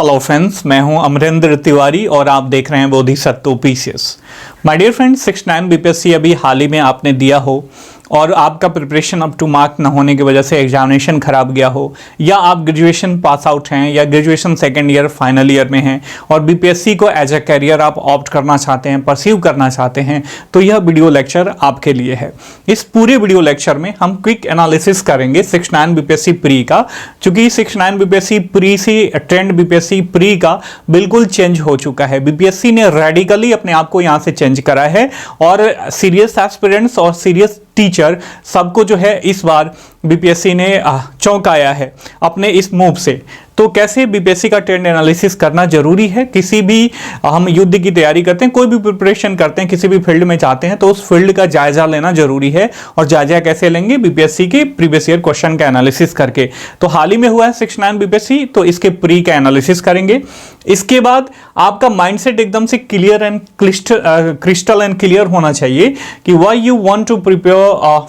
Hello friends, मैं हूं अमरेंद्र तिवारी और आप देख रहे हैं Bodhisattva PCS. My dear friends, 69 BPSC अभी हाल ही में आपने दिया हो और आपका प्रिपरेशन अप टू मार्क न होने की वजह से एग्जामिनेशन खराब गया हो, या आप ग्रेजुएशन पास आउट हैं या graduation second year final year में हैं और बीपीएससी को एज ए कैरियर आप ऑप्ट करना चाहते हैं, परस्यू करना चाहते हैं, तो यह वीडियो लेक्चर आपके लिए है। इस पूरे वीडियो लेक्चर में हम क्विक एनालिसिस करेंगे 69 बीपीएससी प्री का, चूंकि 69 बीपीएससी प्री से ट्रेंड बीपीएससी प्री का बिल्कुल चेंज हो चुका है। बीपीएससी ने रेडिकली अपने आप को यहां से चेंज करा है और सीरियस एस्पिरेंट्स और सीरियस टीचर सबको जो है इस बार बीपीएससी ने चौंकाया है अपने इस मूव से। तो कैसे बीपीएससी का ट्रेंड एनालिसिस करना जरूरी है। किसी भी हम युद्ध की तैयारी करते हैं, कोई भी प्रिपरेशन करते हैं, किसी भी फील्ड में जाते हैं तो उस फील्ड का जायजा लेना जरूरी है। और जायजा कैसे लेंगे? बीपीएससी के प्रीवियस ईयर क्वेश्चन का एनालिसिस करके। तो हाल ही में हुआ है 69 बीपीएससी, तो इसके प्री का एनालिसिस करेंगे। इसके बाद आपका माइंडसेट एकदम से clear and crystal and clear होना चाहिए कि why you want to prepare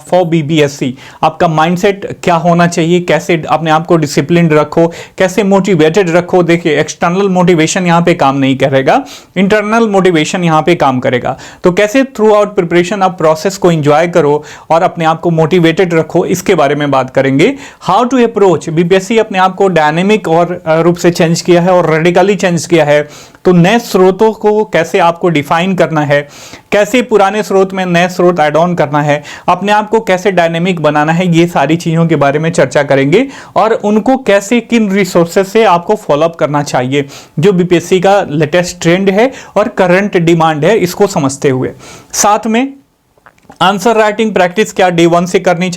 for BPSC. आपका माइंडसेट क्या होना चाहिए, कैसे अपने आप को डिसिप्लिन रखो, कैसे मोटिवेटेड रखो। देखिए, एक्सटर्नल मोटिवेशन यहां पे काम नहीं करेगा, इंटरनल मोटिवेशन यहां पे काम करेगा। तो कैसे थ्रू आउट प्रिपरेशन आप प्रोसेस को एंजॉय करो और अपने आप को मोटिवेटेड रखो, इसके बारे में बात करेंगे। हाउ टू अप्रोच, बीपीएससी अपने आप को डायनेमिक और रूप से चेंज किया है और रेडिकली चेंज किया है। तो नए स्रोतों को कैसे आपको डिफाइन करना है, कैसे पुराने स्रोत में नए स्रोत ऐड ऑन करना है, अपने आप को कैसे डायनेमिक बनाना है, ये सारी चीजों के बारे में चर्चा करेंगे। और उनको कैसे, किन रिसोर्सेज से आपको फॉलोअप करना चाहिए, जो बीपीएससी का लेटेस्ट ट्रेंड है और करंट डिमांड है, इसको समझते हुए। साथ में आंसर राइटिंग प्रैक्टिस क्या डे 1 से करनी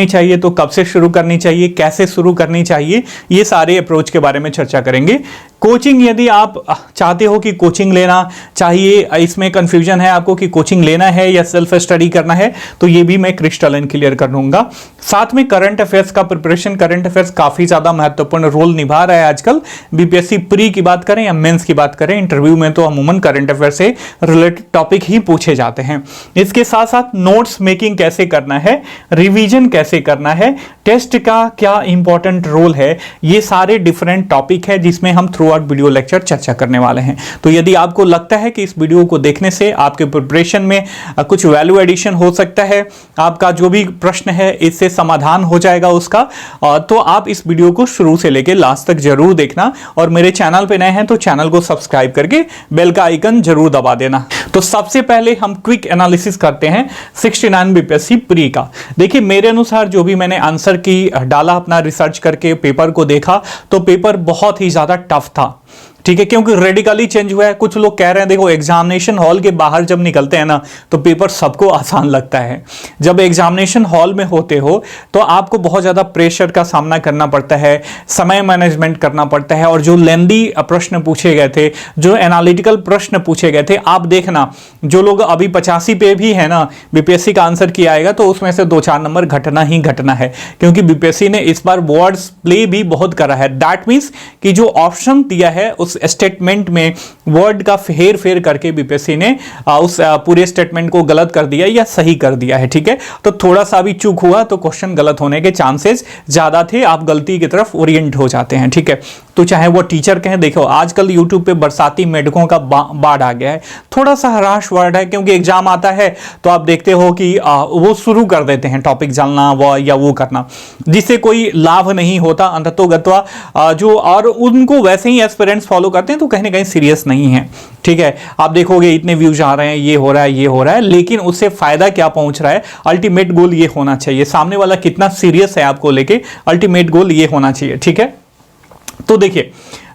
चाहिए तो कब से शुरू करनी चाहिए, कैसे शुरू करनी चाहिए, ये सारे अप्रोच के बारे में चर्चा करेंगे। कोचिंग, यदि आप चाहते हो कि कोचिंग लेना चाहिए, इसमें कंफ्यूजन है आपको कि कोचिंग लेना है या सेल्फ स्टडी करना है, तो ये भी मैं क्रिस्टल एंड क्लियर कर दूंगा। साथ में करंट अफेयर्स का प्रिपरेशन, करंट अफेयर्स काफी ज्यादा महत्वपूर्ण रोल निभा रहा है आजकल। बीपीएससी प्री की बात करें या मेंस की बात करें, इंटरव्यू में तो अमूमन करंट अफेयर से रिलेटेड टॉपिक ही पूछे जाते हैं। इसके साथ साथ नोट्स मेकिंग कैसे करना है, रिवीजन कैसे करना है, टेस्ट का क्या इंपॉर्टेंट रोल है, ये सारे डिफरेंट टॉपिक है जिसमें हम थ्रू आउट वीडियो लेक्चर चर्चा करने वाले हैं। तो यदि आपको लगता है कि इस वीडियो को देखने से आपके प्रिपरेशन में कुछ वैल्यू एडिशन हो सकता है, आपका जो भी प्रश्न है इससे समाधान हो जाएगा उसका, तो आप इस वीडियो को शुरू से लेकर लास्ट तक जरूर देखना। और मेरे चैनल पे नए हैं तो चैनल को सब्सक्राइब करके बेल का आइकन जरूर दबा देना। तो सबसे पहले हम क्विक एनालिसिस करते हैं 69 बीपीएससी प्री का। देखिए, मेरे अनुसार जो भी मैंने आंसर की डाला, अपना रिसर्च करके पेपर को देखा, तो पेपर बहुत ही ज्यादा टफ था। ठीक है, क्योंकि रेडिकली चेंज हुआ है। कुछ लोग कह रहे हैं, देखो एग्जामिनेशन हॉल के बाहर जब निकलते हैं ना तो पेपर सबको आसान लगता है। जब एग्जामिनेशन हॉल में होते हो तो आपको बहुत ज्यादा प्रेशर का सामना करना पड़ता है, समय मैनेजमेंट करना पड़ता है, और जो लेंदी प्रश्न पूछे गए थे, जो एनालिटिकल प्रश्न पूछे गए थे, आप देखना जो लोग अभी 85 पे भी है ना, बीपीएससी का आंसर किया आएगा तो उसमें से 2-4 नंबर घटना ही घटना है, क्योंकि बीपीएससी ने इस बार वर्ड्स प्ले भी बहुत करा है। दैट मीन्स कि जो ऑप्शन दिया है उस स्टेटमेंट में वर्ड का हेर फेर करके बीपीएससी ने उस पूरे स्टेटमेंट को गलत कर दिया या सही कर दिया है। ठीक है, तो थोड़ा सा भी चूक हुआ तो क्वेश्चन गलत होने के चांसेस ज्यादा थे, आप गलती की तरफ ओरिएंट हो जाते हैं। ठीक है, तो चाहे वो टीचर कहें, देखो आजकल यूट्यूब पे बरसाती मेढकों का बाढ़ आ गया है। थोड़ा सा हराश वर्ड है, क्योंकि एग्जाम आता है तो आप देखते हो कि वो शुरू कर देते हैं टॉपिक जानना वो या वो करना, जिससे कोई लाभ नहीं होता अंततोगत्वा। जो और उनको वैसे ही एस्पिरेंट्स फॉलो करते हैं तो कहीं ना कहीं सीरियस नहीं है। ठीक है, आप देखोगे इतने व्यूज आ रहे हैं, ये हो रहा है, लेकिन उससे फायदा क्या पहुंच रहा है? अल्टीमेट गोल ये होना चाहिए, सामने वाला कितना सीरियस है आपको लेके, अल्टीमेट गोल ये होना चाहिए। ठीक है, तो देखिए,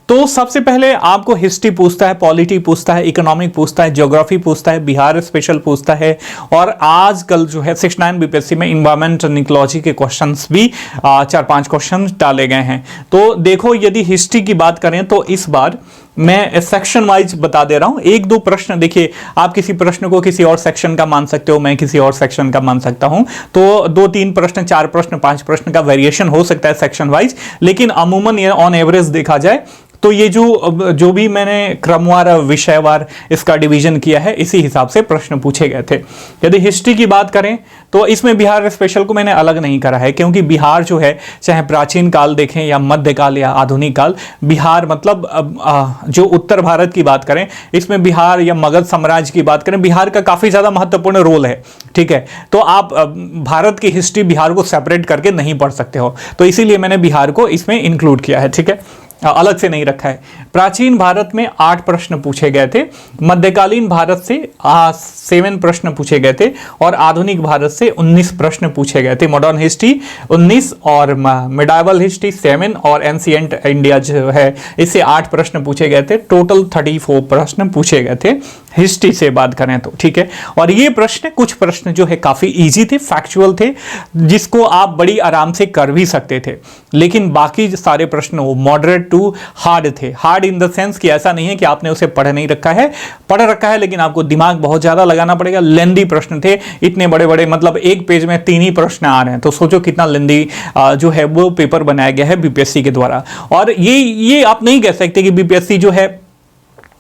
तो सबसे पहले आपको हिस्ट्री पूछता है, पॉलिटी पूछता है, इकोनॉमिक पूछता है, ज्योग्राफी पूछता है, बिहार स्पेशल पूछता है, और आजकल जो है 69 बीपीएससी में इन्वायरमेंट एंड इकोलॉजी के क्वेश्चंस भी 4-5 क्वेश्चन डाले गए हैं। तो देखो, यदि हिस्ट्री की बात करें तो इस बार मैं सेक्शन वाइज बता दे रहा हूं। एक दो प्रश्न देखिए, आप किसी प्रश्न को किसी और सेक्शन का मान सकते हो, मैं किसी और सेक्शन का मान सकता हूं, तो 2-3 प्रश्न, 4 प्रश्न, 5 प्रश्न का वेरिएशन हो सकता है सेक्शन वाइज, लेकिन अमूमन ये ऑन एवरेज देखा जाए तो ये जो भी मैंने क्रमवार विषयवार इसका डिवीजन किया है, इसी हिसाब से प्रश्न पूछे गए थे। यदि हिस्ट्री की बात करें तो इसमें बिहार स्पेशल को मैंने अलग नहीं करा है, क्योंकि बिहार जो है, चाहे प्राचीन काल देखें या मध्यकाल या आधुनिक काल, बिहार मतलब जो उत्तर भारत की बात करें, इसमें बिहार या मगध साम्राज्य की बात करें, बिहार का काफी ज्यादा महत्वपूर्ण रोल है। ठीक है, तो आप भारत की हिस्ट्री बिहार को सेपरेट करके नहीं पढ़ सकते हो, तो इसीलिए मैंने बिहार को इसमें इंक्लूड किया है। ठीक है, अलग से नहीं रखा है। प्राचीन भारत में 8 प्रश्न पूछे गए थे, मध्यकालीन भारत से 7 प्रश्न पूछे गए थे, और आधुनिक भारत से 19 प्रश्न पूछे गए थे। मॉडर्न हिस्ट्री 19 और मिडाइवल हिस्ट्री 7 और एंशिएंट इंडिया जो है इससे 8 प्रश्न पूछे गए थे। टोटल 34 प्रश्न पूछे गए थे हिस्ट्री से बात करें तो। ठीक है, और ये प्रश्न, कुछ प्रश्न जो है काफी इजी थे, फैक्चुअल थे, जिसको आप बड़ी आराम से कर भी सकते थे, लेकिन बाकी सारे प्रश्न वो मॉडरेट टू हार्ड थे। हार्ड इन द सेंस कि ऐसा नहीं है कि आपने उसे पढ़ नहीं रखा है, पढ़ रखा है, लेकिन आपको दिमाग बहुत ज्यादा लगाना पड़ेगा। लेंदी प्रश्न थे, इतने बड़े बड़े, मतलब एक पेज में 3 ही प्रश्न आ रहे हैं, तो सोचो कितना लेंदी जो है वो पेपर बनाया गया है बीपीएससी के द्वारा। और ये आप नहीं कह सकते कि बीपीएससी जो है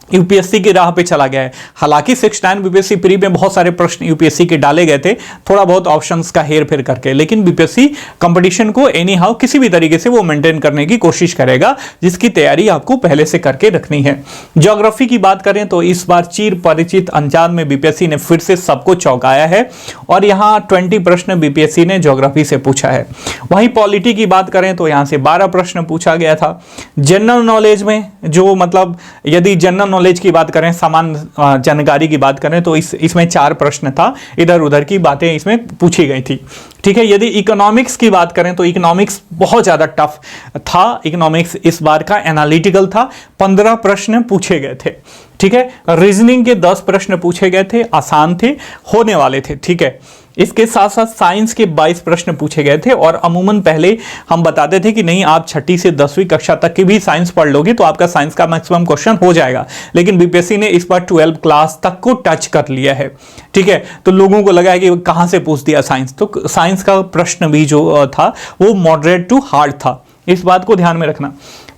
यूपीएससी की राह पे चला गया है। हालांकि 6-9 बीपीएससी प्री में बहुत सारे प्रश्न यूपीएससी के डाले गए थे, थोड़ा बहुत ऑप्शंस का हेर फेर करके, लेकिन बीपीएससी कंपटीशन को एनी हाउ किसी भी तरीके से वो मेंटेन करने की कोशिश करेगा, जिसकी तैयारी आपको पहले से करके रखनी है। ज्योग्राफी की बात करें तो इस बार चिर परिचित अंजान में बीपीएससी ने फिर से सबको चौंकाया है, और यहाँ 20 प्रश्न बीपीएससी ने ज्योग्राफी से पूछा है। वहीं पॉलिटी की बात करें तो यहाँ से 12 प्रश्न पूछा गया था। जनरल नॉलेज में जो, मतलब यदि जनरल नॉलेज की बात करें, सामान्य जानकारी की बात करें, तो इसमें 4 प्रश्न था, इधर उधर की बातें इसमें पूछी गई थी। ठीक है, यदि इकोनॉमिक्स की बात करें तो इकोनॉमिक्स बहुत ज्यादा टफ था। इकोनॉमिक्स इस बार का एनालिटिकल था, 15 प्रश्न पूछे गए थे। ठीक है, रीजनिंग के 10 प्रश्न पूछे गए थे, आसान थे, होने वाले थे। ठीक है, इसके साथ साथ साइंस के 22 प्रश्न पूछे गए थे, और अमूमन पहले हम बताते थे कि नहीं, आप 6ठी से 10वीं कक्षा तक की भी साइंस पढ़ लोगे तो आपका साइंस का मैक्सिमम क्वेश्चन हो जाएगा, लेकिन बीपीएससी ने इस बार 12 क्लास तक को टच कर लिया है। ठीक है, तो लोगों को लगा है कि कहां से पूछ दिया साइंस, तो साइंस का प्रश्न भी जो था वो मॉडरेट टू हार्ड था, इस बात को ध्यान में रखना।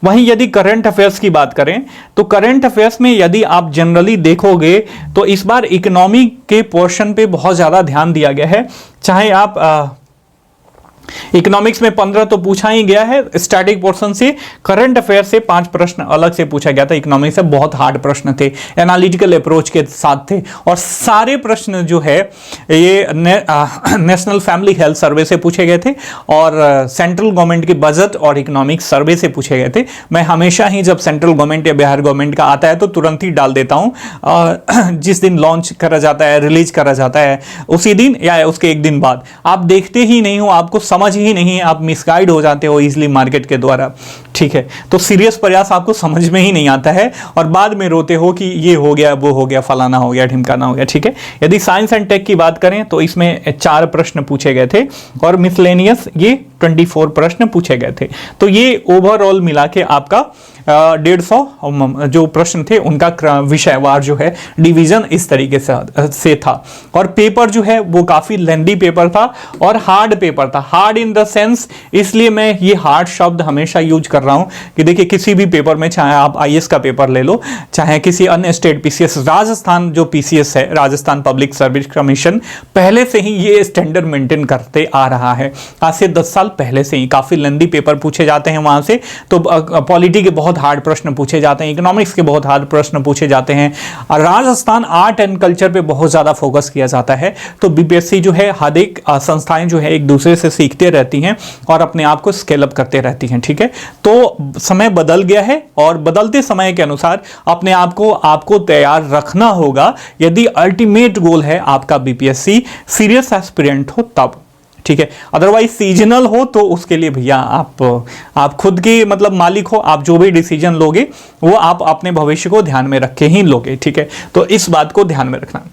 वहीं यदि करंट अफेयर्स की बात करें तो करंट अफेयर्स में यदि आप जनरली देखोगे तो इस बार इकोनॉमी के पोर्शन पे बहुत ज्यादा ध्यान दिया गया है। चाहे आप इकोनॉमिक्स में 15 तो पूछा ही गया है स्टैटिक पोर्शन से, करंट अफेयर से 5 प्रश्न अलग से पूछा गया था। इकोनॉमिक्स से बहुत हार्ड प्रश्न थे, एनालिटिकल अप्रोच के साथ थे, और सारे प्रश्न जो है ये नेशनल फैमिली हेल्थ सर्वे से पूछे गए थे, और सेंट्रल गवर्नमेंट के बजट और इकोनॉमिक्स सर्वे से पूछे गए थे। मैं हमेशा ही जब सेंट्रल गवर्नमेंट या बिहार गवर्नमेंट का आता है तो तुरंत ही डाल देता हूं, जिस दिन लॉन्च करा जाता है, रिलीज करा जाता है, उसी दिन या उसके एक दिन बाद। आप देखते ही नहीं हो, आपको समझ ही नहीं है, आप मिसगाइड हो जाते हो इजीली मार्केट के द्वारा। ठीक है, तो सीरियस प्रयास आपको समझ में ही नहीं आता है, और बाद में रोते हो कि ये हो गया, वो हो गया, फलाना हो गया, ढिमकाना हो गया। ठीक है, यदि साइंस एंड टेक की बात करें तो इसमें 4 प्रश्न पूछे गए थे, और मिसलेनियस ये 24 प्रश्न पूछे गए थे। तो ये ओवरऑल मिला के आपका 150 जो प्रश्न थे उनका विषयवार जो है डिवीजन इस तरीके से था। और पेपर जो है वो काफी लेंदी पेपर था और हार्ड पेपर था। हार्ड इन द सेंस, इसलिए मैं ये हार्ड शब्द हमेशा यूज कर रहा हूं कि देखिए किसी भी पेपर में, चाहे आप आईएएस का पेपर ले लो, चाहे किसी अन्य स्टेट पीसीएस, राजस्थान जो पीसीएस है, राजस्थान पब्लिक सर्विस कमीशन, पहले से ही ये स्टैंडर्ड मेंटेन करते आ रहा है। आज से 10 साल पहले से ही काफी लेंदी पेपर पूछे जाते हैं वहां से। तो पॉलिटी के बहुत हार्ड प्रश्न पूछे जाते हैं, इकोनॉमिक्स के बहुत हार्ड प्रश्न पूछे जाते हैं, और राजस्थान आर्ट एंड कल्चर पे बहुत ज्यादा फोकस किया जाता है। तो बीपीएससी जो है, हर एक संस्थाएं जो है एक दूसरे से सीखते रहती हैं और अपने आप को स्केल अप करते रहती हैं। ठीक है, तो समय बदल गया है और बदलते समय के अनुसार अपने आप को आपको तैयार रखना होगा, यदि अल्टीमेट गोल है आपका बीपीएससी सीरियस एस्पिरेंट हो तब। ठीक है, अदरवाइज सीजनल हो तो उसके लिए भैया आप खुद के मतलब मालिक हो, आप जो भी डिसीजन लोगे वो आप अपने भविष्य को ध्यान में रख के ही लोगे। ठीक है, तो इस बात को ध्यान में रखना।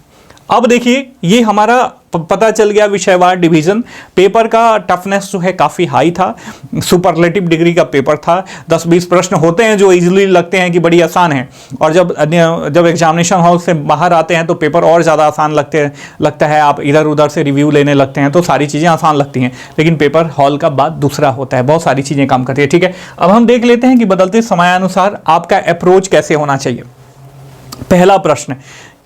अब देखिए ये हमारा पता चल गया विषयवार डिवीजन। पेपर का टफनेस जो है काफ़ी हाई था, सुपरलेटिव डिग्री का पेपर था। 10-20 प्रश्न होते हैं जो इजीली लगते हैं कि बड़ी आसान है, और जब एग्जामिनेशन हॉल से बाहर आते हैं तो पेपर और ज़्यादा आसान लगता है। आप इधर उधर से रिव्यू लेने लगते हैं तो सारी चीज़ें आसान लगती हैं, लेकिन पेपर हॉल का बात दूसरा होता है, बहुत सारी चीज़ें काम करती है। ठीक है, अब हम देख लेते हैं कि बदलते समयानुसार आपका अप्रोच कैसे होना चाहिए। पहला प्रश्न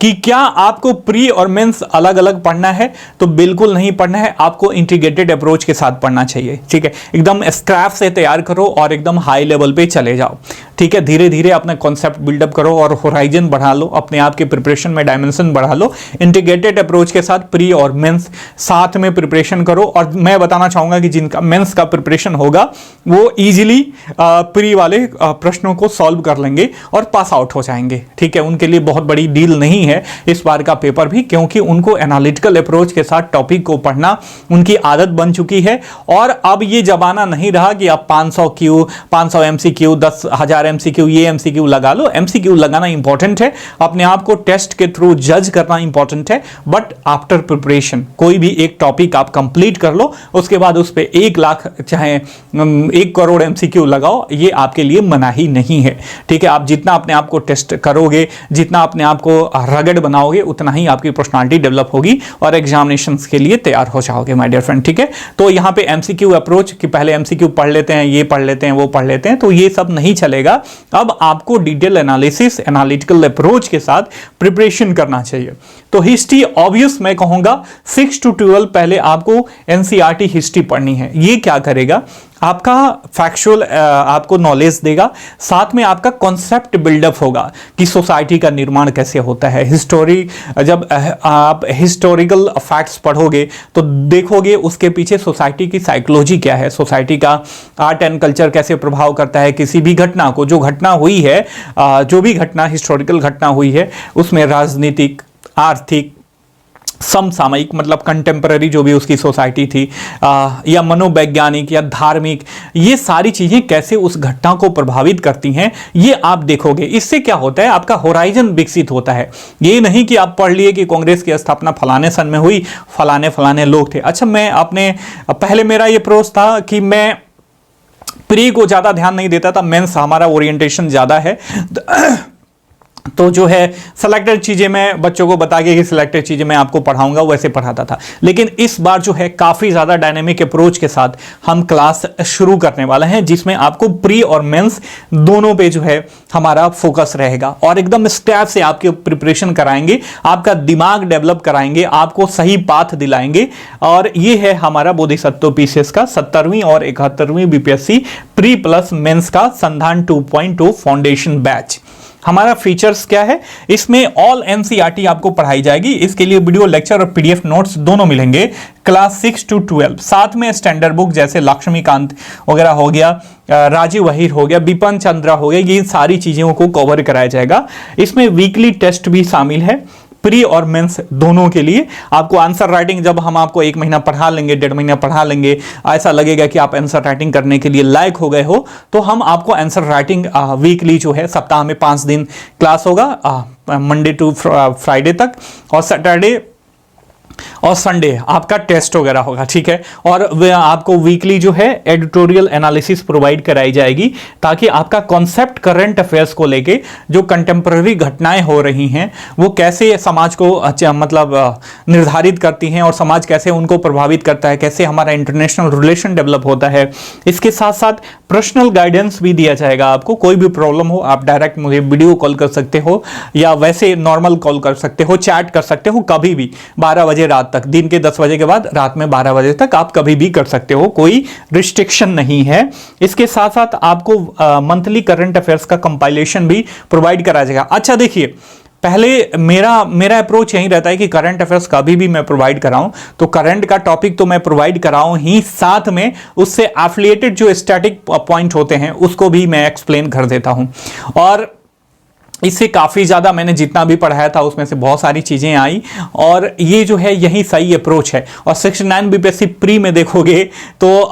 कि क्या आपको प्री और मेंस अलग अलग पढ़ना है? तो बिल्कुल नहीं पढ़ना है, आपको इंटीग्रेटेड अप्रोच के साथ पढ़ना चाहिए। ठीक है, एकदम स्क्रैप से तैयार करो और एकदम हाई लेवल पे चले जाओ। ठीक है, धीरे धीरे अपना कॉन्सेप्ट बिल्डअप करो और होराइजन बढ़ा लो, अपने आप के प्रिपरेशन में डायमेंशन बढ़ा लो। इंटीग्रेटेड अप्रोच के साथ प्री और मेंस साथ में प्रिपरेशन करो। और मैं बताना चाहूंगा कि जिनका मेंस का प्रिपरेशन होगा वो ईजिली प्री वाले प्रश्नों को सॉल्व कर लेंगे और पास आउट हो जाएंगे। ठीक है, उनके लिए बहुत बड़ी डील नहीं है इस बार का पेपर भी, क्योंकि उनको एनालिटिकल अप्रोच के साथ टॉपिक को पढ़ना उनकी आदत बन चुकी है। और अब ये जमाना नहीं रहा कि आप 500 क्यू, 500 एमसीक्यू, 10,000 एमसीक्यू, ये एमसीक्यू लगा लो। एमसीक्यू लगाना इंपॉर्टेंट है, अपने आप को टेस्ट के थ्रू जज करना इंपॉर्टेंट है, बट आफ्टर प्रिपरेशन कोई भी एक टॉपिक आप कंप्लीट कर लो, उसके बाद उस पर 1 लाख चाहे 1 करोड़ एमसीक्यू लगाओ, ये आपके लिए मनाही नहीं है। ठीक है, आप जितना अपने आप को टेस्ट करोगे, जितना अपने आप को रगड़ बनाओगे, उतना ही आपकी पर्सनालिटी डेवलप होगी और एग्जामिनेशंस के लिए तैयार हो जाओगे माय डियर फ्रेंड। ठीक है, तो यहाँ पे एमसीक्यू अप्रोच कि पहले एमसीक्यू पढ़ लेते हैं, ये पढ़ लेते हैं, वो पढ़ लेते हैं, तो ये सब नहीं चलेगा। अब आपको डिटेल एनालिसिस, एनालिटिकल अप्रोच के साथ प्रिपरेशन करना चाहिए। तो हिस्ट्री ऑब्वियस मैं कहूंगा 6 to 12 पहले आपको एनसीईआरटी हिस्ट्री पढ़नी है। ये क्या करेगा? आपका फैक्चुअल आपको नॉलेज देगा, साथ में आपका कॉन्सेप्ट बिल्डअप होगा कि सोसाइटी का निर्माण कैसे होता है। जब आप हिस्टोरिकल फैक्ट्स पढ़ोगे तो देखोगे उसके पीछे सोसाइटी की साइकोलॉजी क्या है, सोसाइटी का आर्ट एंड कल्चर कैसे प्रभाव करता है किसी भी घटना को। जो घटना हुई है, जो भी घटना हिस्टोरिकल घटना हुई है, उसमें राजनीतिक, आर्थिक, समसामयिक मतलब कंटेम्पररी जो भी उसकी सोसाइटी थी, या मनोवैज्ञानिक या धार्मिक, ये सारी चीज़ें कैसे उस घटना को प्रभावित करती हैं, ये आप देखोगे। इससे क्या होता है? आपका होराइजन विकसित होता है। ये नहीं कि आप पढ़ लिए कि कांग्रेस की स्थापना फलाने सन में हुई, फलाने फलाने लोग थे। अच्छा, मैं अपने पहले मेरा ये अप्रोच था कि मैं प्री को ज़्यादा ध्यान नहीं देता था, मेंस हमारा ओरिएंटेशन ज़्यादा है, तो जो है सिलेक्टेड चीज़ें मैं बच्चों को बता के कि सिलेक्टेड चीज़ें मैं आपको पढ़ाऊंगा, वैसे पढ़ाता था। लेकिन इस बार जो है काफ़ी ज़्यादा डायनेमिक अप्रोच के साथ हम क्लास शुरू करने वाले हैं, जिसमें आपको प्री और मेंस दोनों पे जो है हमारा फोकस रहेगा और एकदम स्टेप से आपके प्रिपरेशन कराएंगे, आपका दिमाग डेवलप कराएंगे, आपको सही पाथ दिलाएंगे। और ये है हमारा बोधिसत्व पीसीएस का 70वीं और 71वीं बीपीएससी प्री प्लस मेंस का संधान 2.2 फाउंडेशन बैच। हमारा फीचर्स क्या है? इसमें ऑल एनसीईआरटी आपको पढ़ाई जाएगी। इसके लिए वीडियो लेक्चर और पीडीएफ नोट्स दोनों मिलेंगे क्लास 6 to 12। साथ में स्टैंडर्ड बुक जैसे लक्ष्मीकांत वगैरह हो गया, राजीव वहीर हो गया, बिपिन चंद्रा हो गया, ये सारी चीज़ों को कवर कराया जाएगा। इसमें वीकली टेस्ट भी शामिल है प्री और मेंस दोनों के लिए। आपको आंसर राइटिंग जब हम आपको 1 महीना पढ़ा लेंगे, 1.5 महीना पढ़ा लेंगे, ऐसा लगेगा कि आप आंसर राइटिंग करने के लिए लायक हो गए हो, तो हम आपको आंसर राइटिंग वीकली जो है, सप्ताह में 5 दिन क्लास होगा, मंडे टू फ्राइडे तक, और सैटरडे और संडे आपका टेस्ट वगैरह होगा। ठीक है, और आपको वीकली जो है एडिटोरियल एनालिसिस प्रोवाइड कराई जाएगी, ताकि आपका कॉन्सेप्ट करंट अफेयर्स को लेके जो कंटेम्पररी घटनाएं हो रही हैं वो कैसे समाज को मतलब निर्धारित करती हैं और समाज कैसे उनको प्रभावित करता है, कैसे हमारा इंटरनेशनल रिलेशन डेवलप होता है। इसके साथ साथ पर्सनल गाइडेंस भी दिया जाएगा। आपको कोई भी प्रॉब्लम हो आप डायरेक्ट मुझे वीडियो कॉल कर सकते हो, या वैसे नॉर्मल कॉल कर सकते हो, चैट कर सकते हो, कभी भी 12 बजे रात तक, दिन के 10 बजे के बाद रात में 12 बजे तक आप कभी भी कर सकते हो, कोई रिस्ट्रिक्शन नहीं है। इसके साथ साथ आपको मंथली करंट अफेयर्स का कंपाइलेशन भी प्रोवाइड करा जाएगा। अच्छा देखिए, पहले मेरा अप्रोच यही रहता है कि करंट अफेयर्स कभी भी मैं प्रोवाइड कराऊं तो करंट का टॉपिक तो मैं प्रोवाइड कराऊं ही, साथ में उससे एफिलिएटेड जो स्टैटिक पॉइंट होते हैं उसको भी मैं एक्सप्लेन कर देता हूं। और इससे काफ़ी ज़्यादा मैंने जितना भी पढ़ाया था उसमें से बहुत सारी चीज़ें आई, और ये जो है यही सही अप्रोच है। और 69 बीपीएससी प्री में देखोगे तो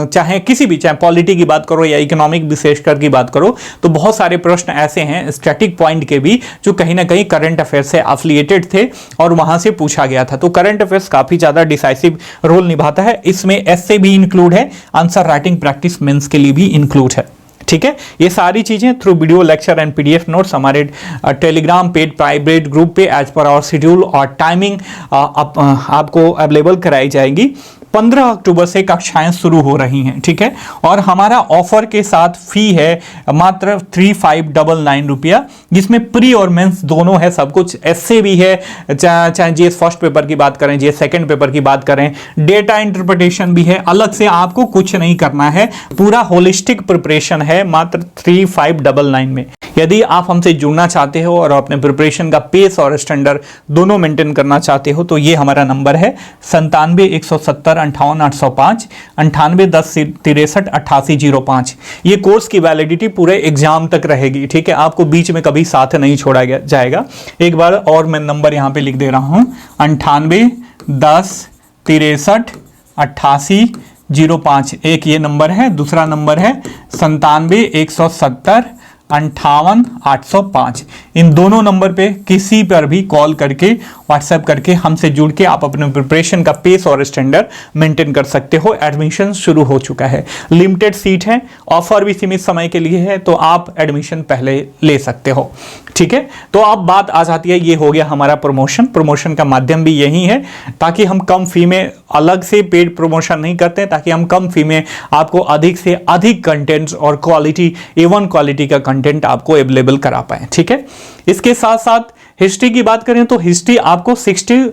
चाहे किसी भी, चाहे पॉलिटी की बात करो या इकोनॉमिक विशेषकर की बात करो, तो बहुत सारे प्रश्न ऐसे हैं स्टैटिक पॉइंट के भी जो कहीं ना कहीं करंट अफेयर से एफिलिएटेड थे और वहाँ से पूछा गया था। तो करंट अफेयर्स काफ़ी ज़्यादा डिसाइसिव रोल निभाता है। इसमें एस्से भी इंक्लूड है, आंसर राइटिंग प्रैक्टिस मेंस के लिए भी इंक्लूड है। ठीक है, ये सारी चीजें through video lecture and PDF notes हमारे टेलीग्राम पेड प्राइवेट ग्रुप पे एज पर आवर शेड्यूल और टाइमिंग आपको अवेलेबल कराई जाएगी। 15 अक्टूबर से कक्षाएं शुरू हो रही हैं। ठीक है, और हमारा ऑफर के साथ फी है मात्र 3599 रुपया, जिसमें प्री और मेंस दोनों है, सब कुछ। एस्से भी है, चाहे जीएस फर्स्ट पेपर की बात करें, जीएस सेकंड पेपर की बात करें, डेटा इंटरप्रिटेशन भी है। अलग से आपको कुछ नहीं करना है, पूरा होलिस्टिक प्रिपरेशन है मात्र 3599 में। यदि आप हमसे जुड़ना चाहते हो और अपने प्रिपरेशन का पेस और स्टैंडर्ड दोनों मेंटेन करना चाहते हो तो ये हमारा नंबर है 97-170-58-805, 98-10-63-8805। ये कोर्स की वैलिडिटी पूरे एग्जाम तक रहेगी। ठीक है, आपको बीच में कभी साथ नहीं छोड़ा जाएगा। एक बार और मैं नंबर यहाँ पे लिख दे रहा हूँ, 98-10-63-8805। एक ये नंबर है, दूसरा नंबर है 97-170-58-805। इन दोनों नंबर पे किसी पर भी कॉल करके, व्हाट्सएप करके हमसे जुड़ के आप अपने प्रिपरेशन का पेस और स्टैंडर्ड मेंटेन कर सकते हो। एडमिशन शुरू हो चुका है, लिमिटेड सीट है, ऑफर भी सीमित समय के लिए है, तो आप एडमिशन पहले ले सकते हो। ठीक है, तो अब बात आ जाती है, ये हो गया हमारा प्रमोशन का माध्यम भी यही है, ताकि हम कम फी में, अलग से पेड प्रमोशन नहीं करते हैं, ताकि हम कम फी में आपको अधिक से अधिक कंटेंट्स और क्वालिटी, A1 क्वालिटी का कंटेंट आपको अवेलेबल करा पाए। ठीक है, इसके साथ साथ हिस्ट्री की बात करें तो हिस्ट्री आपको 60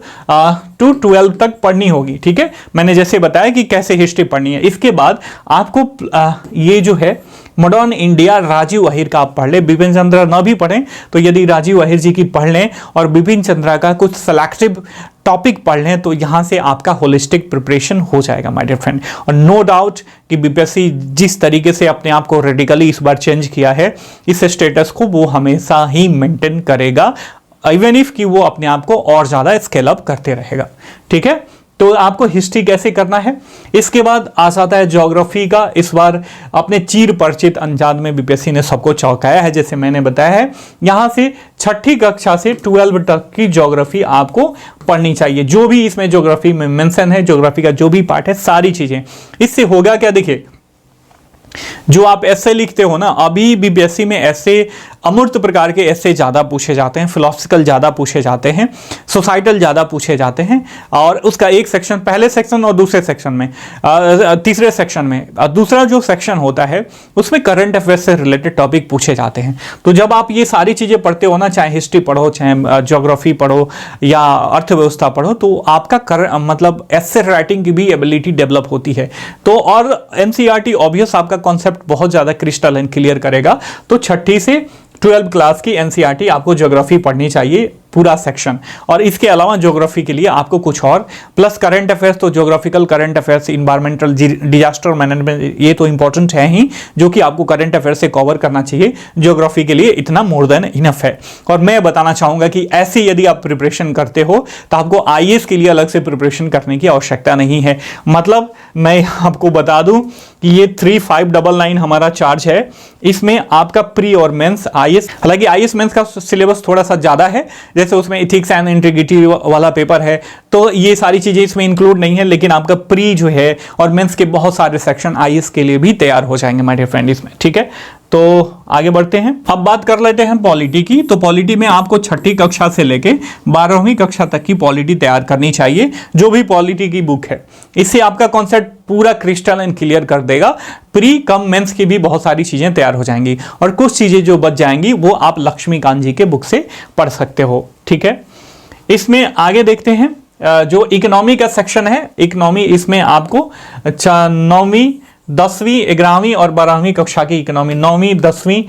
to 12 तक पढ़नी होगी। ठीक है, मैंने जैसे बताया कि कैसे हिस्ट्री पढ़नी है। इसके बाद आपको ये जो है मॉडर्न इंडिया राजीव अहिर का आप पढ़ ले, बिपिन चंद्रा ना भी पढ़ें तो यदि राजीव अहिर जी की पढ़ लें और बिपिन चंद्रा का कुछ सेलेक्टिव टॉपिक पढ़ लें तो यहां से आपका होलिस्टिक प्रिपरेशन हो जाएगा माय डियर फ्रेंड। और नो डाउट कि बीपीएससी जिस तरीके से अपने आप को रेडिकली इस बार चेंज किया है, इस स्टेटस को वो हमेशा ही मेंटेन करेगा, इवन इफ कि वो अपने आप को और ज्यादा स्केल अप करते रहेगा। ठीक है, तो आपको हिस्ट्री कैसे करना है। इसके बाद आ जाता है ज्योग्राफी का। इस बार अपने चिर परिचित अंदाज में बीपीएससी ने सबको चौंकाया है। जैसे मैंने बताया है, यहां से 6ठी कक्षा से 12 तक की ज्योग्राफी आपको पढ़नी चाहिए। जो भी इसमें ज्योग्राफी में मेंशन है, ज्योग्राफी का जो भी पार्ट है, सारी चीजें। इससे होगा क्या, देखिए जो आप ऐसे लिखते हो ना, अभी बीपीएससी में ऐसे अमूर्त प्रकार के ऐसे ज़्यादा पूछे जाते हैं, फिलोसफिकल ज़्यादा पूछे जाते हैं, सोसाइटल ज़्यादा पूछे जाते हैं। और उसका एक सेक्शन, पहले सेक्शन और दूसरे सेक्शन में, तीसरे सेक्शन में, दूसरा जो सेक्शन होता है उसमें करंट अफेयर्स से रिलेटेड टॉपिक पूछे जाते हैं। तो जब आप ये सारी चीज़ें पढ़ते हो ना, चाहे हिस्ट्री पढ़ो, चाहे ज्योग्राफी पढ़ो या अर्थव्यवस्था पढ़ो, तो आपका मतलब एस्से राइटिंग की भी एबिलिटी डेवलप होती है। तो और एनसीईआरटी ऑब्वियस आपका कॉन्सेप्ट बहुत ज़्यादा क्रिस्टल एंड क्लियर करेगा। तो 6ठी से 12 क्लास की एनसीईआरटी आपको ज्योग्राफी पढ़नी चाहिए, पूरा सेक्शन। और इसके अलावा ज्योग्राफी के लिए आपको कुछ और प्लस करंट अफेयर्स, तो geographical current affairs, environmental, disaster management, ये तो इंपॉर्टेंट है ही, जो कि आपको करंट अफेयर्स से कवर करना चाहिए। ज्योग्राफी के लिए इतना मोर देन इनफ है। और मैं बताना चाहूंगा कि ऐसे यदि आप प्रिपरेशन करते हो तो आपको आईएएस के लिए अलग से प्रिपरेशन करने की आवश्यकता नहीं है। मतलब मैं आपको बता दूं कि ये 3599 हमारा चार्ज है, इसमें आपका प्री और मेंस आईएएस, हालांकि आईएएस मेंस का सिलेबस थोड़ा सा ज्यादा है, जैसे उसमें इथिक्स एंड इंटीग्रिटी वाला पेपर है, तो ये सारी चीजें इसमें इंक्लूड नहीं है। लेकिन आपका प्री जो है और मेंस के बहुत सारे सेक्शन आईएएस के लिए भी तैयार हो जाएंगे माय डियर फ्रेंड इसमें। ठीक है, तो आगे बढ़ते हैं। अब बात कर लेते हैं पॉलिटी की। तो पॉलिटी में आपको 6ठी कक्षा से लेके 12वीं कक्षा तक की पॉलिटी तैयार करनी चाहिए, जो भी पॉलिटी की बुक है। इससे आपका कॉन्सेप्ट पूरा क्रिस्टल एंड क्लियर कर देगा। प्री कम मेंस की भी बहुत सारी चीजें तैयार हो जाएंगी और कुछ चीजें जो बच जाएंगी वो आप लक्ष्मीकांत जी के बुक से पढ़ सकते हो। ठीक है, इसमें आगे देखते हैं जो इकोनॉमी का सेक्शन है। इकोनॉमी, इसमें आपको 9वीं 10वीं 11वीं और 12वीं कक्षा की इकोनॉमी, 9वीं 10वीं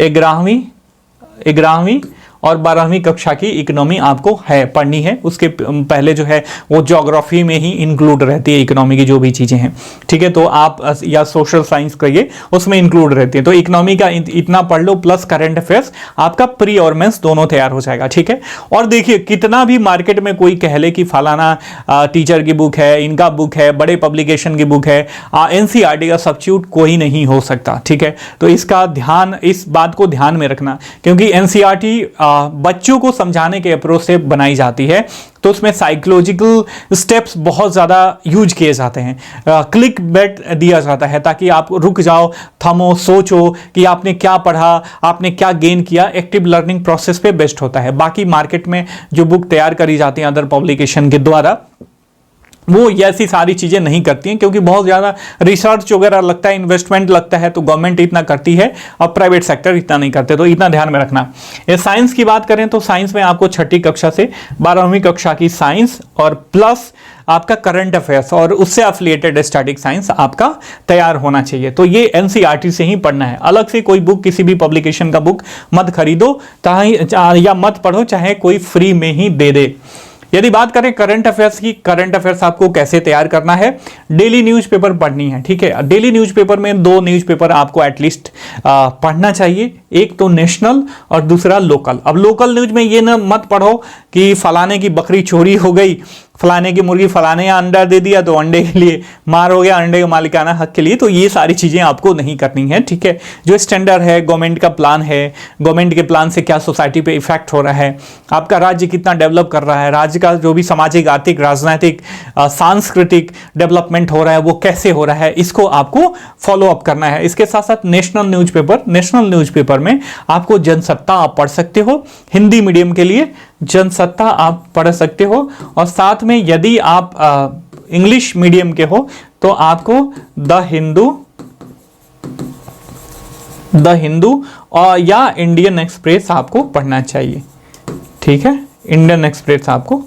11वीं और 12वीं कक्षा की इकोनॉमी आपको है पढ़नी है। उसके पहले जो है वो ज्योग्राफी में ही इंक्लूड रहती है इकोनॉमी की जो भी चीज़ें हैं, ठीक है। तो आप या सोशल साइंस करिए, उसमें इंक्लूड रहती है। तो इकोनॉमी का इतना पढ़ लो प्लस करंट अफेयर्स, आपका प्री और मेंस दोनों तैयार हो जाएगा, ठीक है। और देखिए कितना भी मार्केट में कोई कह ले कि फलाना टीचर की बुक है, इनका बुक है, बड़े पब्लिकेशन की बुक है, एनसीईआरटी का सब्स्टिट्यूट कोई नहीं हो सकता, ठीक है। तो इसका ध्यान, इस बात को ध्यान में रखना, क्योंकि एनसीईआरटी बच्चों को समझाने के अप्रोच से बनाई जाती है, तो उसमें साइकोलॉजिकल स्टेप्स बहुत ज़्यादा यूज किए जाते हैं, क्लिक बेट दिया जाता है ताकि आप रुक जाओ, थमो, सोचो कि आपने क्या पढ़ा, आपने क्या गेन किया। एक्टिव लर्निंग प्रोसेस पे बेस्ड होता है। बाकी मार्केट में जो बुक तैयार करी जाती हैं अदर पब्लिकेशन के द्वारा, वो ऐसी सारी चीज़ें नहीं करती हैं, क्योंकि बहुत ज़्यादा रिसर्च वगैरह लगता है, इन्वेस्टमेंट लगता है। तो गवर्नमेंट इतना करती है और प्राइवेट सेक्टर इतना नहीं करते, तो इतना ध्यान में रखना। ये साइंस की बात करें तो साइंस में आपको 6ठी कक्षा से 12वीं कक्षा की साइंस और प्लस आपका करंट अफेयर्स और उससे एफिलिएटेड स्टैटिक साइंस आपका तैयार होना चाहिए। तो ये एनसीईआरटी से ही पढ़ना है। अलग से कोई बुक, किसी भी पब्लिकेशन का बुक मत खरीदो या मत पढ़ो, चाहे कोई फ्री में ही दे दे। यदि बात करें करंट अफेयर्स की, करंट अफेयर्स आपको कैसे तैयार करना है, डेली न्यूज़पेपर पढ़नी है, ठीक है। डेली न्यूज़पेपर में 2 न्यूज़पेपर आपको एटलीस्ट पढ़ना चाहिए, एक तो नेशनल और दूसरा लोकल। अब लोकल न्यूज में ये ना मत पढ़ो कि फलाने की बकरी चोरी हो गई, फलाने की मुर्गी फलाने या अंडा दे दिया तो अंडे के लिए मार हो गया, अंडे के मालिकाना हक के लिए। तो ये सारी चीज़ें आपको नहीं करनी है, ठीक है। जो स्टैंडर्ड है, गवर्नमेंट का प्लान है, गवर्नमेंट के प्लान से क्या सोसाइटी पे इफेक्ट हो रहा है, आपका राज्य कितना डेवलप कर रहा है, राज्य का जो भी सामाजिक, आर्थिक, राजनीतिक, सांस्कृतिक डेवलपमेंट हो रहा है वो कैसे हो रहा है, इसको आपको फॉलो अप करना है। इसके साथ साथ नेशनल न्यूज़पेपर में आपको जनसत्ता आप पढ़ सकते हो, हिंदी मीडियम के लिए जनसत्ता आप पढ़ सकते हो। और साथ में यदि आप इंग्लिश मीडियम के हो तो आपको द हिंदू और या इंडियन एक्सप्रेस आपको पढ़ना चाहिए, ठीक है। इंडियन एक्सप्रेस आपको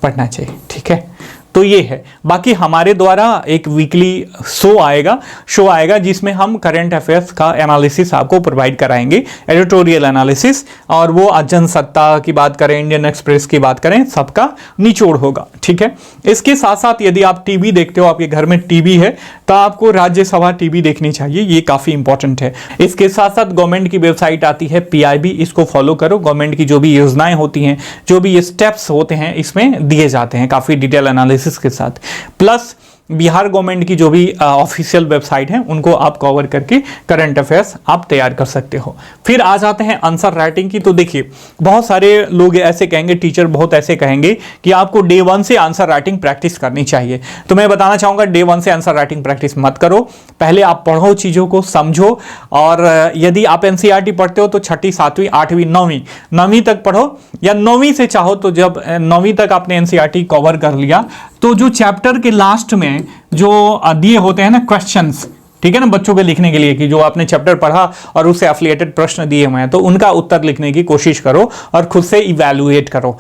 पढ़ना चाहिए, ठीक है। तो ये है। बाकी हमारे द्वारा एक वीकली शो आएगा जिसमें हम करंट अफेयर्स का एनालिसिस आपको प्रोवाइड कराएंगे, एडिटोरियल एनालिसिस। और वो जनसत्ता की बात करें, इंडियन एक्सप्रेस की बात करें, सबका निचोड़ होगा, ठीक है। इसके साथ साथ यदि आप टीवी देखते हो, आपके घर में टीवी है, तो आपको राज्यसभा टीवी देखनी चाहिए, ये काफ़ी इंपॉर्टेंट है। इसके साथ साथ गवर्नमेंट की वेबसाइट आती है PIB, इसको फॉलो करो। गवर्नमेंट की जो भी योजनाएं होती हैं, जो भी ये स्टेप्स होते हैं, इसमें दिए जाते हैं काफ़ी डिटेल एनालिसिस के साथ। प्लस बिहार गवर्नमेंट की जो भी ऑफिशियल वेबसाइट है, उनको आप कवर करके करंट अफेयर्स आप तैयार कर सकते हो। फिर आ जाते हैं आंसर राइटिंग की। तो देखिए बहुत सारे लोग ऐसे कहेंगे, टीचर बहुत ऐसे कहेंगे कि आपको डे 1 से आंसर राइटिंग प्रैक्टिस करनी चाहिए। तो मैं बताना चाहूँगा डे 1 से आंसर राइटिंग प्रैक्टिस मत करो। पहले आप पढ़ो, चीज़ों को समझो। और यदि आप एनसीईआरटी पढ़ते हो तो 6ठी, 7वीं, 8वीं, 9वीं तक पढ़ो, या 9वीं से चाहो तो जब 9वीं तक आपने एनसीईआरटी कवर कर लिया तो जो चैप्टर के लास्ट में जो दिए होते हैं ना क्वेश्चंस, ठीक है ना, बच्चों के लिखने के लिए कि जो आपने चैप्टर पढ़ा और उससे एफिलिएटेड प्रश्न दिए हुए हैं, तो उनका उत्तर लिखने की कोशिश करो और खुद से इवैल्यूएट करो।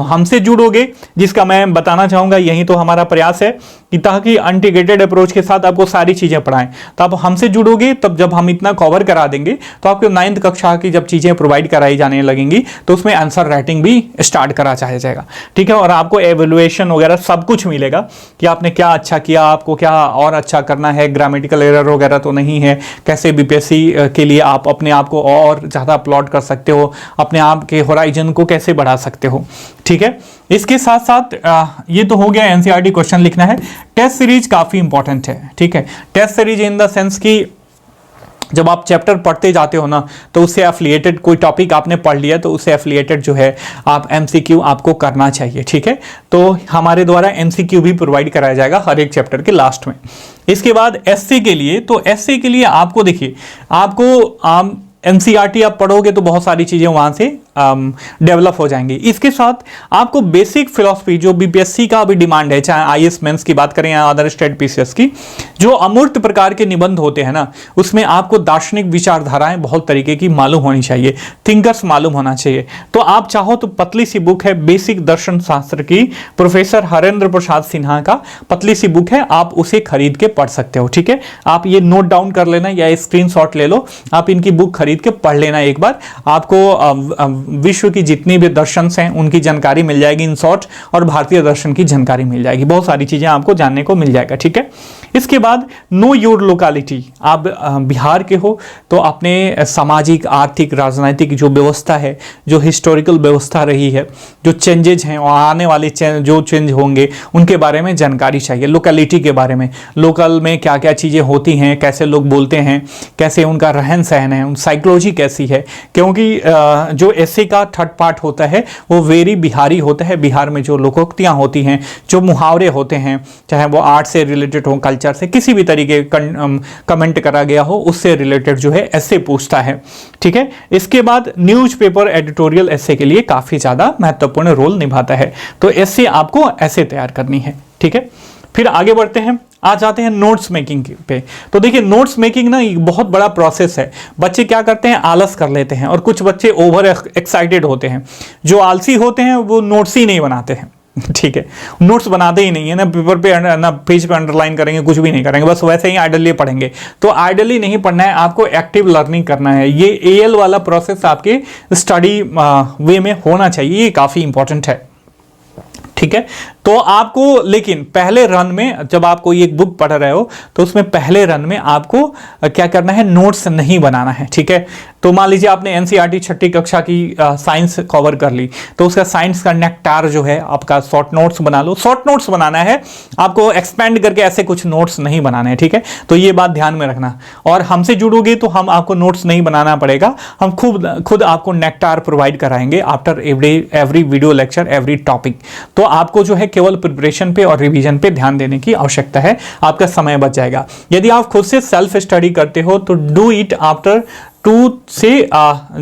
हमसे जुड़ोगे, जिसका मैं बताना चाहूँगा यही तो हमारा प्रयास है कि ताकि इंटीग्रेटेड अप्रोच के साथ आपको सारी चीज़ें पढ़ाएं। तो आप हमसे जुड़ोगे, तब जब हम इतना कवर करा देंगे तो आपको 9th कक्षा की जब चीज़ें प्रोवाइड कराई जाने लगेंगी तो उसमें आंसर राइटिंग भी स्टार्ट करा चाहे जाएगा, ठीक है। और आपको एवेल्युएशन वगैरह सब कुछ मिलेगा कि आपने क्या अच्छा किया, आपको क्या और अच्छा करना है, ग्रामेटिकल एरर वगैरह तो नहीं है, कैसे बीपीएससी के लिए आप अपने आप को और ज़्यादा अपलॉड कर सकते हो, अपने आप के होराइजन को कैसे बढ़ा सकते हो, ठीक है। इसके साथ साथ ये तो हो गया एनसीईआरटी क्वेश्चन लिखना है। टेस्ट सीरीज काफ़ी इंपॉर्टेंट है, ठीक है। Test series in the sense कि जब आप चैप्टर पढ़ते जाते हो ना, तो उससे एफिलिएटेड कोई टॉपिक आपने पढ़ लिया तो उससे एफिलिएटेड जो है आप MCQ आपको करना चाहिए, ठीक है। तो हमारे द्वारा MCQ भी प्रोवाइड कराया जाएगा हर एक चैप्टर के लास्ट में। इसके बाद एसए के लिए, तो एसए के लिए आपको देखिए, आपको एनसीईआरटी आप पढ़ोगे तो बहुत सारी चीज़ें वहाँ से डेवलप हो जाएंगी। इसके साथ आपको बेसिक फिलॉसफी, जो बीपीएससी का भी डिमांड है, चाहे आईएएस मेंस की बात करें या अदर स्टेट पीसीएस की, जो अमूर्त प्रकार के निबंध होते हैं ना, उसमें आपको दार्शनिक विचारधाराएं बहुत तरीके की मालूम होनी चाहिए, थिंकर्स मालूम होना चाहिए। तो आप चाहो तो पतली सी बुक है बेसिक दर्शन शास्त्र की, प्रोफेसर हरेंद्र प्रसाद सिन्हा का पतली सी बुक है, आप उसे खरीद के पढ़ सकते हो, ठीक है। आप ये नोट डाउन कर लेना या स्क्रीनशॉट ले लो, आप इनकी बुक खरीद के पढ़ लेना एक बार। आपको विश्व की जितनी भी दर्शन हैं उनकी जानकारी मिल जाएगी इन शॉर्ट, और भारतीय दर्शन की जानकारी मिल जाएगी, बहुत सारी चीज़ें आपको जानने को मिल जाएगा। ठीक है, इसके बाद नो योर लोकेलिटी। आप बिहार के हो तो अपने सामाजिक, आर्थिक, राजनीतिक जो व्यवस्था है, जो हिस्टोरिकल व्यवस्था रही है, जो चेंजेज हैं और आने वाले जो चेंज होंगे उनके बारे में जानकारी चाहिए। लोकेलिटी के बारे में, लोकल में क्या क्या चीज़ें होती हैं, कैसे लोग बोलते हैं, कैसे उनका रहन सहन है, उन साइकोलॉजी कैसी है, क्योंकि जो ऐसे का थर्ड पार्ट होता है वो वेरी बिहारी होता है। बिहार में जो लोकोक्तियाँ होती हैं, जो मुहावरे होते हैं, चाहे वो आर्ट से रिलेटेड हो, कल्चर से, किसी भी तरीके कमेंट करा गया हो, उससे रिलेटेड जो है ऐसे पूछता है। ठीक है, इसके बाद न्यूज़पेपर एडिटोरियल ऐसे के लिए काफ़ी ज़्यादा महत्वपूर्ण रोल निभाता है, तो ऐसे आपको ऐसे तैयार करनी है। ठीक है, फिर आगे बढ़ते हैं, आ जाते हैं नोट्स मेकिंग पे। तो देखिए नोट्स मेकिंग ना एक बहुत बड़ा प्रोसेस है। बच्चे क्या करते हैं, आलस कर लेते हैं, और कुछ बच्चे ओवर एक्साइटेड होते हैं। जो आलसी होते हैं वो नोट्स ही नहीं बनाते हैं। ठीक है, नोट्स बनाते ही नहीं है ना, पेपर पे ना पेज पे अंडरलाइन करेंगे, कुछ भी नहीं करेंगे, बस वैसे ही आइडली पढ़ेंगे। तो आइडली नहीं पढ़ना है, आपको एक्टिव लर्निंग करना है। ये एएल वाला प्रोसेस आपके स्टडी वे में होना चाहिए, ये काफ़ी इंपॉर्टेंट है। ठीक है, तो आपको लेकिन पहले रन में जब आप कोई एक बुक पढ़ रहे हो तो उसमें पहले रन में आपको क्या करना है, नोट्स नहीं बनाना है। ठीक है, तो मान लीजिए आपने एनसीईआरटी छठी कक्षा की साइंस कवर कर ली, तो उसका साइंस का नेक्टार जो है आपका शॉर्ट नोट्स बना लो। शॉर्ट नोट्स बनाना है, आपको एक्सपेंड करके ऐसे कुछ नोट्स नहीं बनाने हैं। ठीक है, तो ये बात ध्यान में रखना। और हमसे जुड़ोगे तो हम आपको नोट्स नहीं बनाना पड़ेगा, हम खुद आपको नेक्टार प्रोवाइड कराएंगे after every video lecture, every topic. तो आपको जो है केवल प्रिपरेशन पे और रिवीजन पे ध्यान देने की आवश्यकता है, आपका समय बच जाएगा। यदि आप खुद से सेल्फ स्टडी करते हो तो डू इट आफ्टर 2 से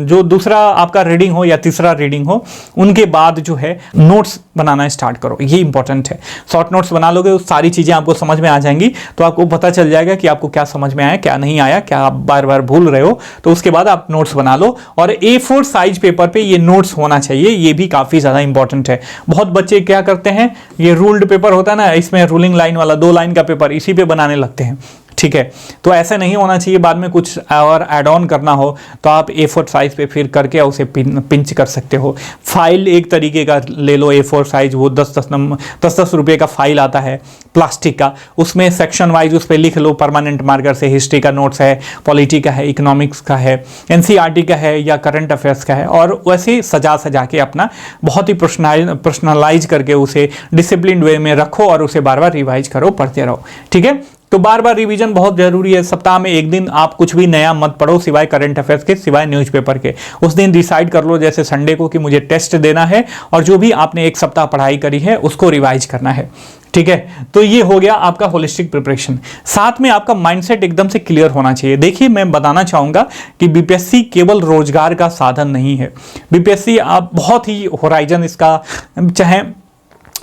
जो दूसरा आपका रीडिंग हो या तीसरा रीडिंग हो, उनके बाद जो है नोट्स बनाना स्टार्ट करो, ये इंपॉर्टेंट है। शॉर्ट नोट्स बना लोगे तो सारी चीज़ें आपको समझ में आ जाएंगी, तो आपको पता चल जाएगा कि आपको क्या समझ में आया, क्या नहीं आया, क्या आप बार बार भूल रहे हो। तो उसके बाद आप नोट्स बना लो, और A4 साइज पेपर पे ये नोट्स होना चाहिए, ये भी काफ़ी ज़्यादा इंपॉर्टेंट है। बहुत बच्चे क्या करते हैं, ये रूल्ड पेपर होता है ना, इसमें रूलिंग लाइन वाला 2 लाइन का पेपर, इसी पे बनाने लगते हैं। ठीक है, तो ऐसा नहीं होना चाहिए। बाद में कुछ और ऐड ऑन करना हो तो आप A4 साइज पे फिर करके उसे पिंच कर सकते हो। फाइल एक तरीके का ले लो A4 साइज, वो 10-10 रुपये का फाइल आता है प्लास्टिक का, उसमें सेक्शन वाइज उस पर लिख लो पर्मानेंट मार्कर से, हिस्ट्री का नोट्स है, पॉलिटी का है, इकोनॉमिक्स का है, एनसीईआरटी का है या करंट अफेयर्स का है, और वैसे सजा के अपना बहुत ही पर्सनलाइज करके उसे डिसिप्लिन वे में रखो और उसे बार बार रिवाइज करो, पढ़ते रहो। ठीक है, तो बार बार रिवीजन बहुत जरूरी है। सप्ताह में एक दिन आप कुछ भी नया मत पढ़ो सिवाय करंट अफेयर्स के, सिवाय न्यूज़पेपर के। उस दिन डिसाइड कर लो, जैसे संडे को, कि मुझे टेस्ट देना है और जो भी आपने एक सप्ताह पढ़ाई करी है उसको रिवाइज करना है। ठीक है, तो ये हो गया आपका होलिस्टिक प्रिपरेशन। साथ में आपका माइंडसेट एकदम से क्लियर होना चाहिए। देखिए, मैं बताना चाहूंगा कि बीपीएससी केवल रोजगार का साधन नहीं है। बीपीएससी आप बहुत ही होराइजन इसका, चाहे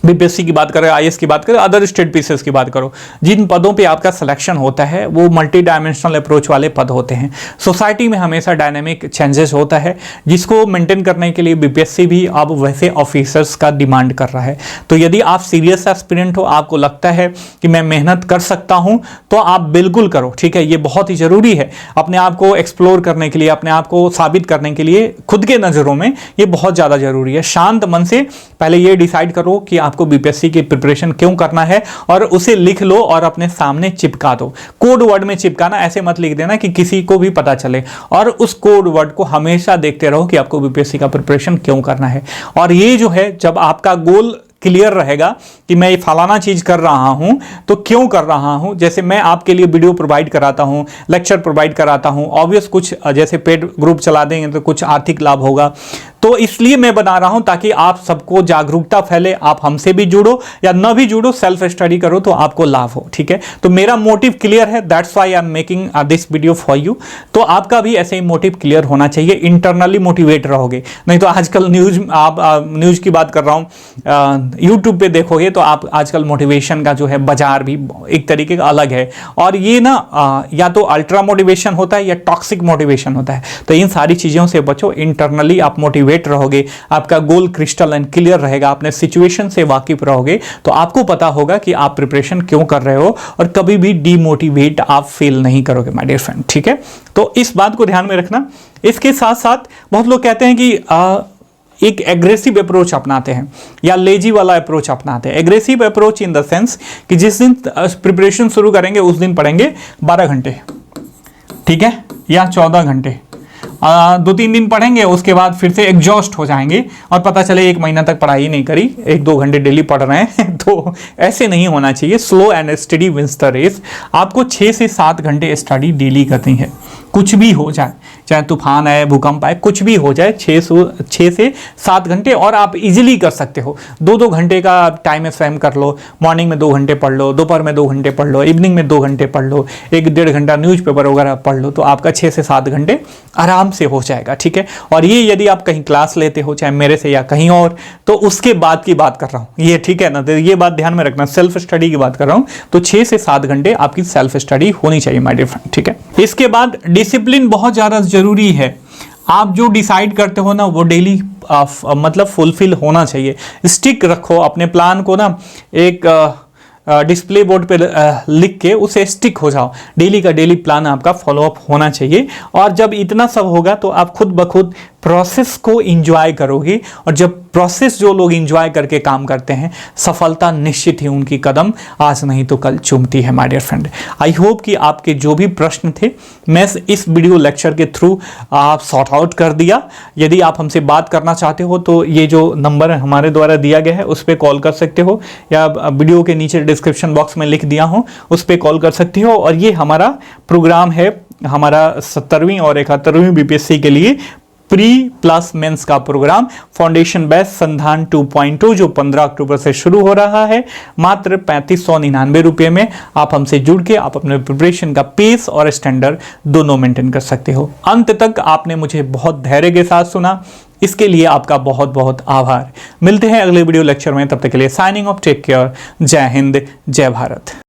बीपीएससी की बात करें, आईएएस की बात करें, अदर स्टेट पीसीएस की बात करो, जिन पदों पे आपका सिलेक्शन होता है वो मल्टी डायमेंशनल अप्रोच वाले पद होते हैं। सोसाइटी में हमेशा डायनेमिक चेंजेस होता है, जिसको मेंटेन करने के लिए बीपीएससी भी अब वैसे ऑफिसर्स का डिमांड कर रहा है। तो यदि आप सीरियस एस्पिरेंट हो, आपको लगता है कि मैं मेहनत कर सकता हूं, तो आप बिल्कुल करो। ठीक है, ये बहुत ही जरूरी है अपने आप को एक्सप्लोर करने के लिए, अपने आप को साबित करने के लिए, खुद के नज़रों में ये बहुत ज़्यादा जरूरी है। शांत मन से पहले ये डिसाइड करो कि आपको बीपीएससी की प्रिपरेशन क्यों करना है, और उसे लिख लो और अपने सामने चिपका दो। कोड वर्ड में चिपकाना, ऐसे मत लिख देना कि किसी को भी पता चले, और उस कोड वर्ड को हमेशा देखते रहो कि आपको बीपीएससी का प्रिपरेशन क्यों करना है। और ये जो है, जब आपका गोल क्लियर रहेगा कि मैं ये फलाना चीज कर रहा हूं तो क्यों कर रहा हूं, जैसे मैं आपके लिए वीडियो प्रोवाइड कराता हूं, लेक्चर प्रोवाइड कराता हूं, ऑब्वियस कुछ जैसे पेड ग्रुप चला देंगे तो कुछ आर्थिक लाभ होगा, तो इसलिए मैं बना रहा हूं ताकि आप सबको जागरूकता फैले, आप हमसे भी जुड़ो या न भी जुड़ो, सेल्फ स्टडी करो तो आपको लाभ हो। ठीक है, तो मेरा मोटिव क्लियर है, that's why I am making this video for you. तो आपका भी ऐसे ही मोटिव क्लियर होना चाहिए, इंटरनली मोटिवेट रहोगे। नहीं तो आजकल न्यूज की बात कर रहा हूं, यूट्यूब पे देखोगे तो आप आजकल मोटिवेशन का जो है बाजार भी एक तरीके का अलग है, और ये ना या तो अल्ट्रा मोटिवेशन होता है या टॉक्सिक मोटिवेशन होता है। तो इन सारी चीज़ों से बचो, इंटरनली आप मोटिवेट रहोगे, आपका गोल क्रिस्टल एंड क्लियर रहेगा, अपने सिचुएशन से वाकिफ रहोगे, तो आपको पता होगा कि आप प्रिपरेशन क्यों कर रहे हो, और कभी भी डीमोटिवेट आप फील नहीं करोगे माय डियर फ्रेंड। ठीक है, तो इस बात को ध्यान में रखना। इसके साथ साथ बहुत लोग कहते हैं कि एक एग्रेसिव अप्रोच अपनाते हैं या लेजी वाला अप्रोच अपनाते हैं। Aggressive approach in the sense कि जिस दिन प्रिपरेशन शुरू करेंगे उस दिन पढ़ेंगे 12 घंटे, ठीक है, या 14 घंटे। 2-3 दिन पढ़ेंगे, उसके बाद फिर से एग्जॉस्ट हो जाएंगे और पता चले 1 महीना तक पढ़ाई नहीं करी, 1-2 घंटे डेली पढ़ रहे हैं। तो ऐसे नहीं होना चाहिए। Slow and steady wins the race. आपको 6 से 7 घंटे स्टडी डेली करनी है, कुछ भी हो जाए, चाहे तूफान आए, भूकंप आए, कुछ भी हो जाए, 6 से 7 घंटे। और आप इजीली कर सकते हो। 2-2 घंटे का टाइम फ्रेम कर लो। मॉर्निंग में 2 घंटे पढ़ लो, दोपहर में 2 घंटे पढ़ लो, इवनिंग में 2 घंटे पढ़ लो, 1-1.5 घंटा न्यूज़पेपर वगैरह पढ़ लो, तो आपका 6 से 7 घंटे आराम से हो जाएगा, ठीक है। और ये यदि आप कहीं क्लास लेते हो, चाहे मेरे से या कहीं और, तो उसके बाद की बात कर रहा हूँ ये, ठीक है ना। तो ये बात ध्यान में रखना, सेल्फ स्टडी की बात कर रहा हूँ। तो 6 से 7 घंटे आपकी सेल्फ स्टडी होनी चाहिए माय डियर फ्रेंड, ठीक है। इसके बाद डिसिप्लिन बहुत ज़्यादा जरूरी है। आप जो डिसाइड करते हो ना वो डेली मतलब फुलफिल होना चाहिए। स्टिक रखो अपने प्लान को ना, एक डिस्प्ले बोर्ड पे लिख के उसे स्टिक हो जाओ। डेली का डेली प्लान आपका फॉलोअप होना चाहिए। और जब इतना सब होगा तो आप खुद ब खुद प्रोसेस को इंजॉय करोगे। और जब प्रोसेस जो लोग इंजॉय करके काम करते हैं, सफलता निश्चित ही उनकी कदम आज नहीं तो कल चूमती है my dear friend. I hope कि आपके जो भी प्रश्न थे मैं इस वीडियो लेक्चर के थ्रू आप सॉर्ट आउट कर दिया। यदि आप हमसे बात करना चाहते हो तो ये जो नंबर हमारे द्वारा दिया गया है उस पर कॉल कर सकते हो, या वीडियो के नीचे डिस्क्रिप्शन बॉक्स में लिख दिया हूँ उस पर कॉल कर सकते हो। और ये हमारा प्रोग्राम है, हमारा 70वीं और 71वीं बीपीएससी के लिए प्री प्लस मेंस का प्रोग्राम फाउंडेशन बेस संधान 2.2 जो 15 अक्टूबर से शुरू हो रहा है। मात्र 3599 रुपये में आप हमसे जुड़ के आप अपने प्रिपरेशन का पेस और स्टैंडर्ड दोनों मेंटेन कर सकते हो। अंत तक आपने मुझे बहुत धैर्य के साथ सुना, इसके लिए आपका बहुत बहुत आभार। मिलते हैं अगले वीडियो लेक्चर में, तब तक के लिए साइनिंग ऑफ, टेक केयर, जय हिंद, जय भारत।